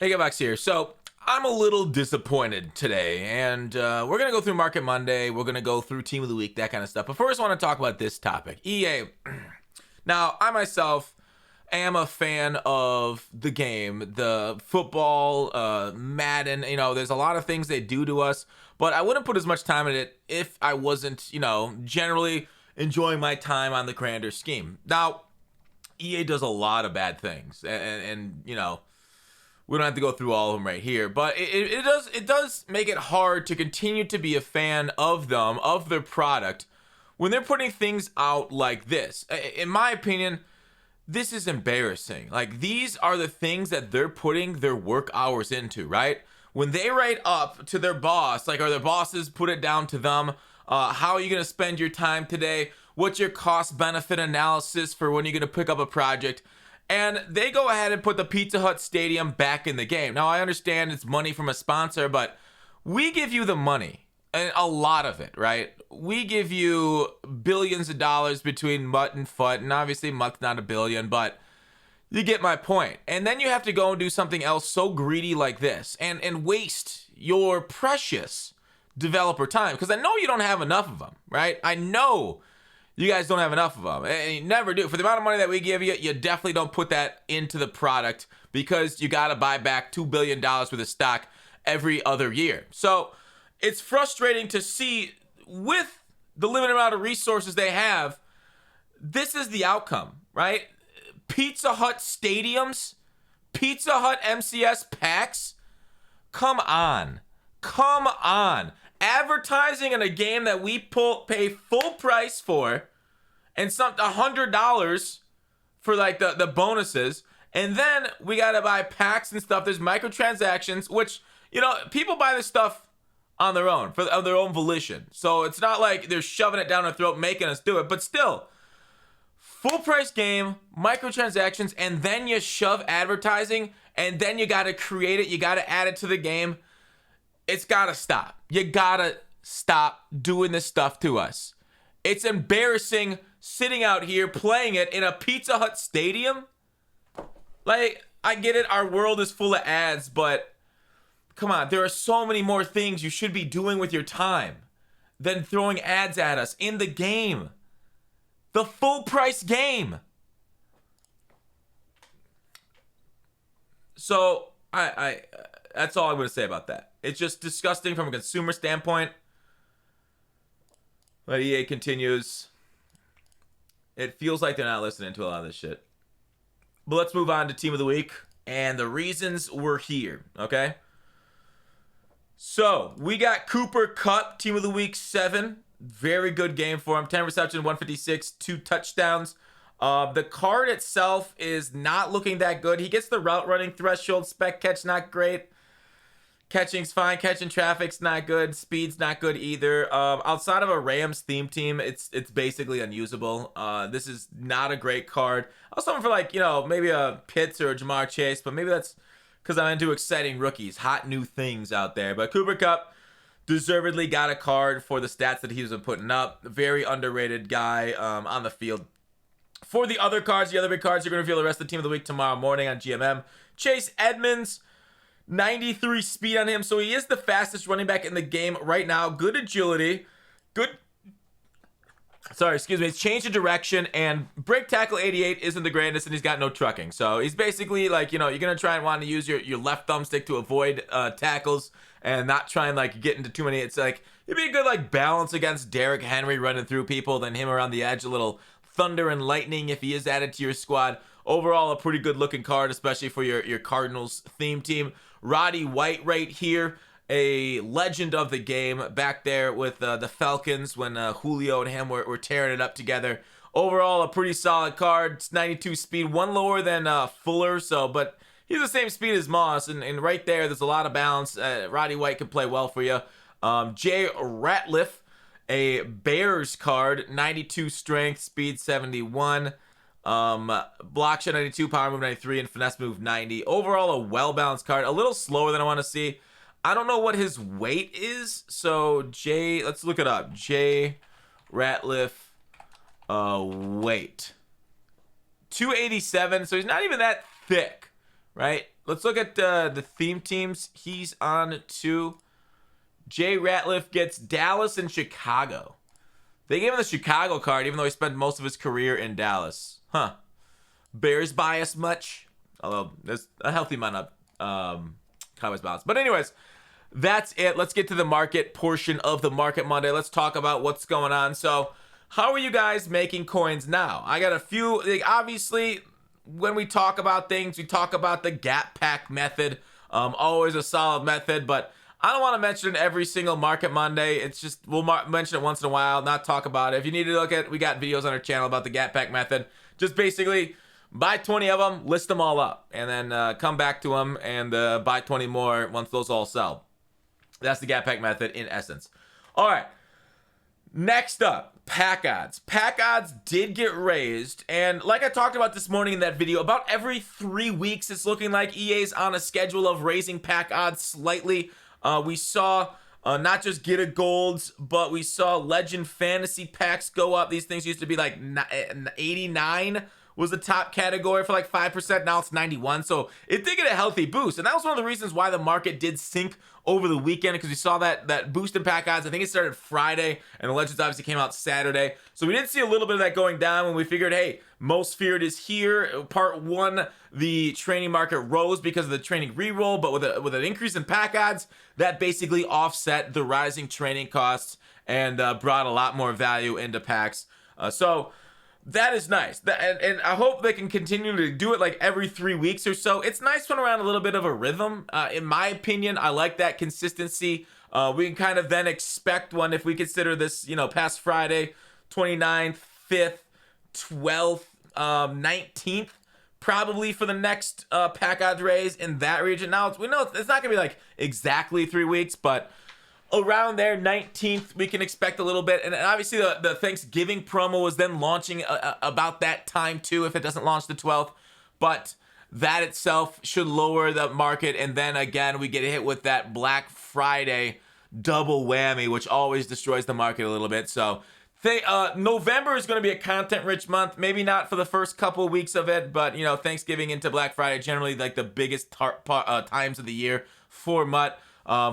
Hey, Gavax here. So I'm a little disappointed today, and we're gonna go through Market Monday. We're gonna go through Team of the Week, that kind of stuff. But first, I want to talk about this topic: EA. Now, I myself am a fan of the game, the football, Madden. You know, there's a lot of things they do to us, but I wouldn't put as much time in it if I wasn't, generally enjoying my time on the grander scheme. Now, EA does a lot of bad things, and we don't have to go through all of them right here, but it does make it hard to continue to be a fan of them, of their product, when they're putting things out like this. In my opinion, this is embarrassing. Like, these are the things that they're putting their work hours into, right? When they write up to their boss, like, or their bosses put it down to them, how are you gonna spend your time today? What's your cost benefit analysis for when you're gonna pick up a project? And they go ahead and put the Pizza Hut Stadium back in the game. Now, I understand it's money from a sponsor, but we give you the money, and a lot of it, right? We give you billions of dollars between Mutt and Foot, and obviously Mutt's not a billion, but you get my point. And then you have to go and do something else so greedy like this and waste your precious developer time, because I know you don't have enough of them, right? I know you guys don't have enough of them, and you never do. For the amount of money that we give you, you definitely don't put that into the product, because you got to buy back $2 billion worth of stock every other year. So it's frustrating to see, with the limited amount of resources they have, this is the outcome, right? Pizza Hut stadiums, Pizza Hut MCS packs. Come on. Come on. Advertising in a game that we pay full price for, and some $100 for like the bonuses, and then we gotta buy packs and stuff. There's microtransactions, which, people buy this stuff on their own, of their own volition. So it's not like they're shoving it down our throat, making us do it. But still, full price game, microtransactions, and then you shove advertising, and then you gotta create it. You gotta add it to the game. It's gotta stop. You gotta stop doing this stuff to us. It's embarrassing sitting out here playing it in a Pizza Hut stadium. Like, I get it, our world is full of ads, but come on, there are so many more things you should be doing with your time than throwing ads at us in the game. The full price game. So, I that's all I'm going to say about that. It's just disgusting from a consumer standpoint. But EA continues. It feels like they're not listening to a lot of this shit. But let's move on to Team of the Week and the reasons we're here, okay? So, we got Cooper Kupp, Team of the Week 7. Very good game for him. 10 receptions, 156, 2 touchdowns. The card itself is not looking that good. He gets the route running threshold. Spec catch, not great. Catching's fine. Catching traffic's not good. Speed's not good either. Outside of a Rams theme team, it's basically unusable. This is not a great card. I was hoping for maybe a Pitts or a Jamar Chase, but maybe that's because I'm into exciting rookies, hot new things out there. But Cooper Kupp deservedly got a card for the stats that he's been putting up. Very underrated guy on the field. For the other cards, the other big cards, you're going to reveal the rest of the Team of the Week tomorrow morning on GMM. Chase Edmonds, 93 speed on him, so he is the fastest running back in the game right now. Good agility, it's change of direction, and break tackle 88 isn't the greatest, and he's got no trucking. So he's basically you're going to try and want to use your left thumbstick to avoid tackles and not try and get into too many. It's it'd be a good balance against Derrick Henry running through people, then him around the edge, a little thunder and lightning if he is added to your squad. Overall, a pretty good looking card, especially for your Cardinals theme team. Roddy White right here, a legend of the game back there with the Falcons when Julio and him were tearing it up together. Overall, a pretty solid card. It's 92 speed, one lower than Fuller, but he's the same speed as Moss, and right there's a lot of balance. Roddy White can play well for you. Jay Ratliff, a Bears card, 92 strength, speed 71. Block shot 92, power move 93, and finesse move 90. Overall, a well-balanced card. A little slower than I want to see. I don't know what his weight is, so let's look it up. Jay Ratliff, weight. 287, so he's not even that thick, right? let's look at the theme teams he's on too. Jay Ratliff gets Dallas and Chicago. They gave him the Chicago card, even though he spent most of his career in Dallas. Huh. Bears bias much? Although there's a healthy amount of Cowboys balance. But anyways, that's it. Let's get to the market portion of the Market Monday. Let's talk about what's going on. So, how are you guys making coins now? I got a few. Obviously, when we talk about things, we talk about the gap pack method. Always a solid method, but I don't want to mention it every single Market Monday. It's just, we'll mention it once in a while, not talk about it. If you need to look at, we got videos on our channel about the gap pack method. Just basically buy 20 of them, list them all up, and then come back to them and buy 20 more once those all sell. That's the gap pack method in essence. All right. Next up, pack odds. Pack odds did get raised, and like I talked about this morning in that video, about every 3 weeks it's looking like EA's on a schedule of raising pack odds slightly. We saw not just Get a Golds, but we saw Legend Fantasy packs go up. These things used to be like 89 was the top category for like 5%. Now it's 91. So it did get a healthy boost. And that was one of the reasons why the market did sink over the weekend, because we saw that boost in pack odds. I think it started Friday, and the Legends obviously came out Saturday. So we did see a little bit of that going down when we figured, hey, Most Feared is here. Part 1, the training market rose because of the training reroll, but with an increase in pack odds, that basically offset the rising training costs and brought a lot more value into packs. So that is nice. And I hope they can continue to do it like every 3 weeks or so. It's nice when around a little bit of a rhythm. In my opinion, I like that consistency. We can kind of then expect one if we consider this, past Friday, 29th, 5th, 12th, 19th, probably for the next pack odds raise in that region. Now, we know it's not going to be like exactly 3 weeks, but around there, 19th, we can expect a little bit. And obviously the Thanksgiving promo was then launching about that time too, if it doesn't launch the 12th. But that itself should lower the market. And then again, we get hit with that Black Friday double whammy, which always destroys the market a little bit. So November is going to be a content-rich month. Maybe not for the first couple of weeks of it, but, Thanksgiving into Black Friday, generally like the biggest times of the year for MUT.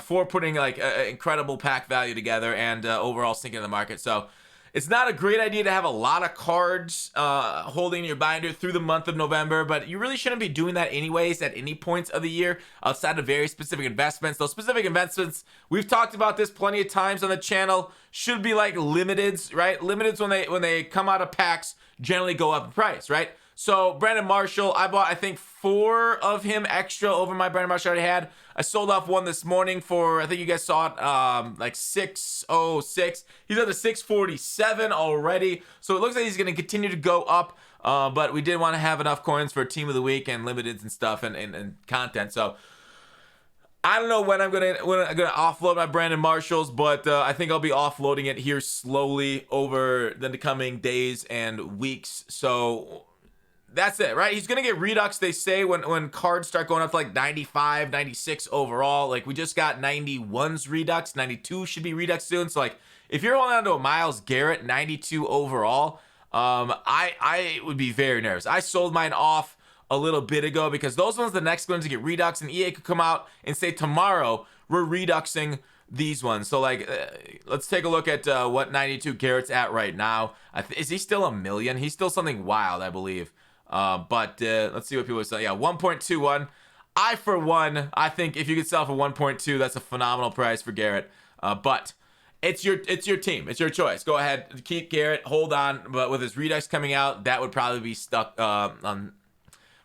For putting like incredible pack value together and overall sinking the market. So it's not a great idea to have a lot of cards holding your binder through the month of November, but you really shouldn't be doing that anyways at any points of the year outside of very specific investments. Those specific investments, we've talked about this plenty of times on the channel, should be like limiteds, right? Limiteds when they come out of packs generally go up in price, right? So Brandon Marshall, I bought I think 4 of him extra over my Brandon Marshall I already had. I sold off one this morning for, I think you guys saw it, like 606. He's at the 647 already. So it looks like he's going to continue to go up. But we did want to have enough coins for Team of the Week and limiteds and stuff and content. So I don't know when I'm gonna offload my Brandon Marshalls, but I think I'll be offloading it here slowly over the coming days and weeks. So that's it, right? He's going to get redux, they say, when cards start going up to like 95, 96 overall. Like, we just got 91's redux. 92 should be redux soon. So, like, if you're holding on to a Myles Garrett 92 overall, I would be very nervous. I sold mine off a little bit ago because those ones, the next ones to get redux, and EA could come out and say tomorrow, we're reduxing these ones. So, like, let's take a look at what 92 Garrett's at right now. Is he still a million? He's still something wild, I believe. But let's see what people say. Yeah, 1.21. For one, I think if you could sell for 1.2, that's a phenomenal price for Garrett. But it's your team. It's your choice. Go ahead, keep Garrett, hold on. But with his redux coming out, that would probably be stuck on,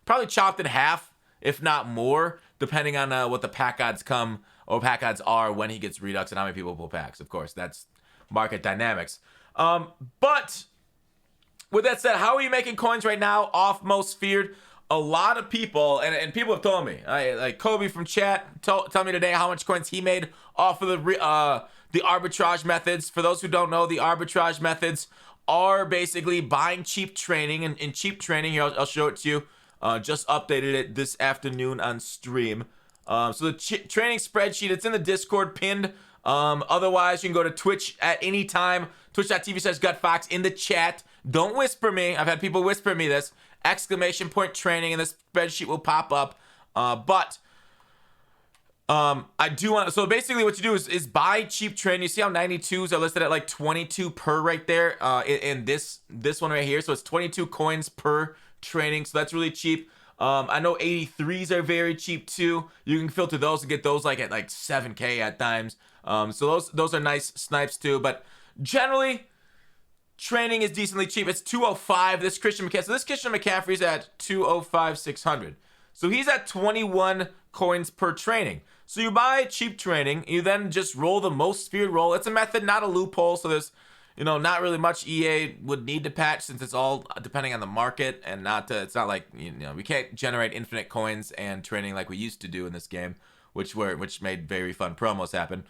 probably chopped in half, if not more, depending on what the pack odds are when he gets redux and how many people pull packs. Of course, that's market dynamics. But with that said, how are you making coins right now off Most Feared? A lot of people, and people have told me, like Kobe from chat, tell me today how much coins he made off of the arbitrage methods. For those who don't know, the arbitrage methods are basically buying cheap training. And in cheap training, here, I'll show it to you. Just updated it this afternoon on stream. So the training spreadsheet, it's in the Discord pinned. Otherwise, you can go to Twitch at any time. Twitch.tv/GutFox in the chat. Don't whisper me. I've had people whisper me this. !training, and this spreadsheet will pop up. But I do want, so basically what you do is buy cheap training. You see how 92s are listed at like 22 per right there, in this one right here. So it's 22 coins per training. So that's really cheap. I know 83s are very cheap too. You can filter those and get those like at like 7K at times. So those are nice snipes too. But generally, training is decently cheap. It's 205. This Christian McCaffrey's at 205 600. So he's at 21 coins per training. So you buy cheap training, you then just roll the most sphered roll. It's a method, not a loophole. So there's, not really much EA would need to patch, since it's all depending on the market, and it's not like, we can't generate infinite coins and training like we used to do in this game, which made very fun promos happen.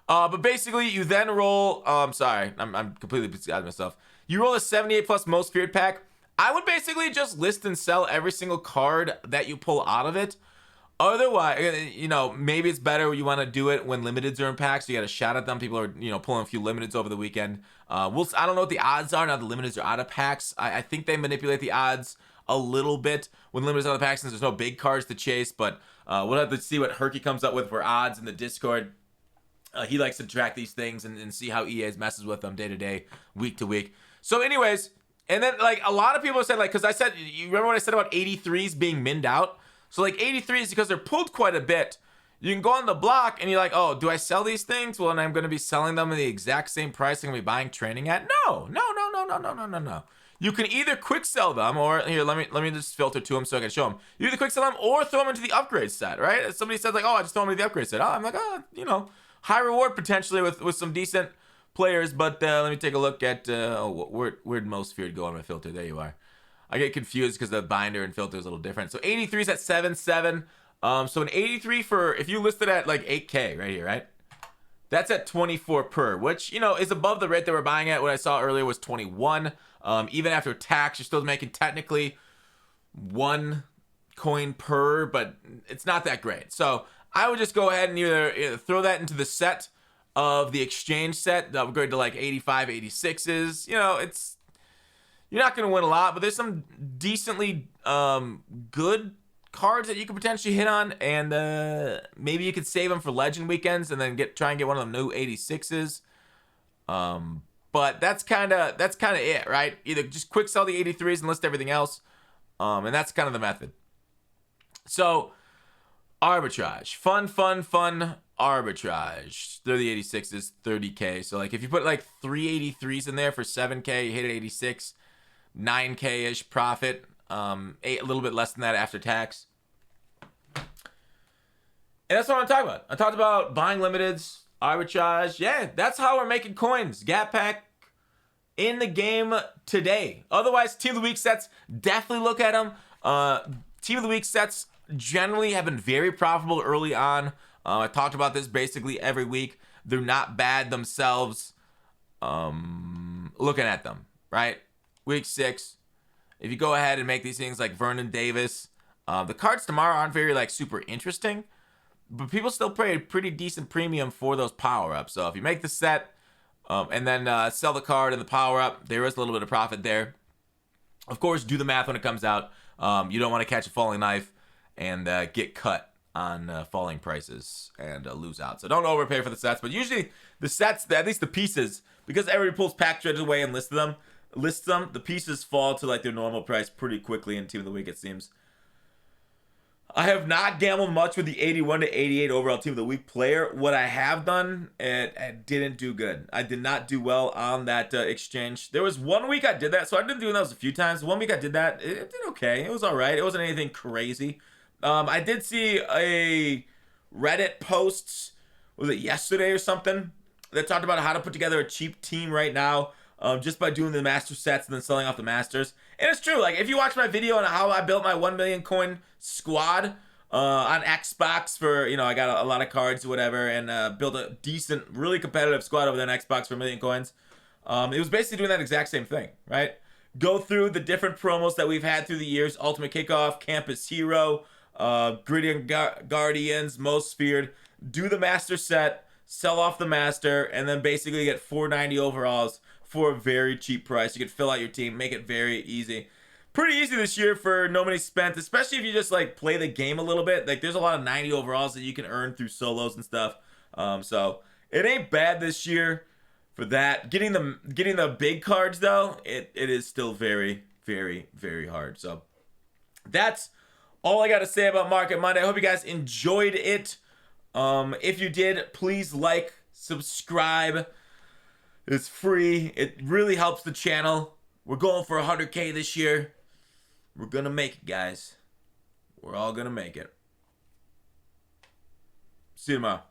But basically you then roll, sorry, I'm completely beside myself. You roll a 78 plus most feared pack. I would basically just list and sell every single card that you pull out of it. Otherwise, maybe it's better you want to do it when limiteds are in packs. So you got a shot at them. People are, pulling a few limiteds over the weekend. I don't know what the odds are now the limiteds are out of packs. I think they manipulate the odds a little bit when limiteds are out of packs, since there's no big cards to chase. But we'll have to see what Herky comes up with for odds in the Discord. He likes to track these things and see how EA messes with them day to day, week to week. So anyways, and then like a lot of people said, like, because I said, you remember what I said about 83s being minned out? So like 83s, because they're pulled quite a bit, you can go on the block and you're like, oh, do I sell these things? Well, and I'm going to be selling them at the exact same price I'm going to be buying training at? No. You can either quick sell them, or here, let me just filter to them so I can show them. You either quick sell them or throw them into the upgrade set, right? Somebody says like, oh, I just throw them into the upgrade set. Oh, I'm like, high reward potentially with some decent players. But let me take a look at, where'd most feared go on my filter? There you are. I get confused because the binder and filter is a little different. So 83 is at 7.7. So an 83 for, if you listed at like 8K right here, right? That's at 24 per, which, is above the rate that we're buying at. What I saw earlier was 21. Even after tax, you're still making technically 1 coin per, but it's not that great. So I would just go ahead and either throw that into the set of the exchange set, upgrade to like 85, 86s. You're not going to win a lot, but there's some decently good cards that you could potentially hit on, and maybe you could save them for legend weekends and then try and get one of them new 86s. But that's kind of it, right? Either just quick sell the 83s and list everything else, and that's kind of the method. So arbitrage, fun arbitrage. They're the 86s, 30K. So like if you put like 383s in there for 7K, you hit at 86. 9K-ish profit, a little bit less than that after tax. And that's what I'm talking about. I talked about buying limiteds, arbitrage. Yeah, that's how we're making coins. Gap pack in the game today. Otherwise, Team of the Week sets, definitely look at them. Team of the Week sets generally have been very profitable early on. I talked about this basically every week. They're not bad themselves. Looking at them, right? Week 6, if you go ahead and make these things like Vernon Davis, the cards tomorrow aren't very like super interesting, but people still pay a pretty decent premium for those power-ups. So if you make the set and then sell the card and the power-up, there is a little bit of profit there. Of course, do the math when it comes out. You don't want to catch a falling knife and get cut on falling prices and lose out. So don't overpay for the sets, but usually the sets, at least the pieces, because everybody pulls pack dredges away and lists them, the pieces fall to like their normal price pretty quickly in Team of the Week, it seems. I have not gambled much with the 81 to 88 overall Team of the Week player. What I have done, it didn't do good. I did not do well on that exchange. There was 1 week I did that, so I did do those a few times. 1 week I did that. It did okay. It was all right. It wasn't anything crazy. I did see a Reddit post, was it yesterday or something, that talked about how to put together a cheap team right now. Just by doing the master sets and then selling off the masters. And it's true, like if you watch my video on how I built my 1 million coin squad on Xbox for, I got a lot of cards or whatever, and built a decent, really competitive squad over there on Xbox for 1 million coins. It was basically doing that exact same thing, right? Go through the different promos that we've had through the years: Ultimate Kickoff, Campus Hero, Gritty Guardians, Most Feared. Do the master set, sell off the master, and then basically get 490 overalls for a very cheap price. You could fill out your team, make it very easy. pretty easy this year for no money spent, especially if you just like play the game a little bit. Like there's a lot of 90 overalls that you can earn through solos and stuff. So it ain't bad this year for that. Getting the big cards though, it is still very, very, very hard. So that's all I got to say about Market Monday. I hope you guys enjoyed it. If you did, please like, subscribe. It's free. It really helps the channel. We're going for 100K this year. We're going to make it, guys. We're all going to make it. See you tomorrow.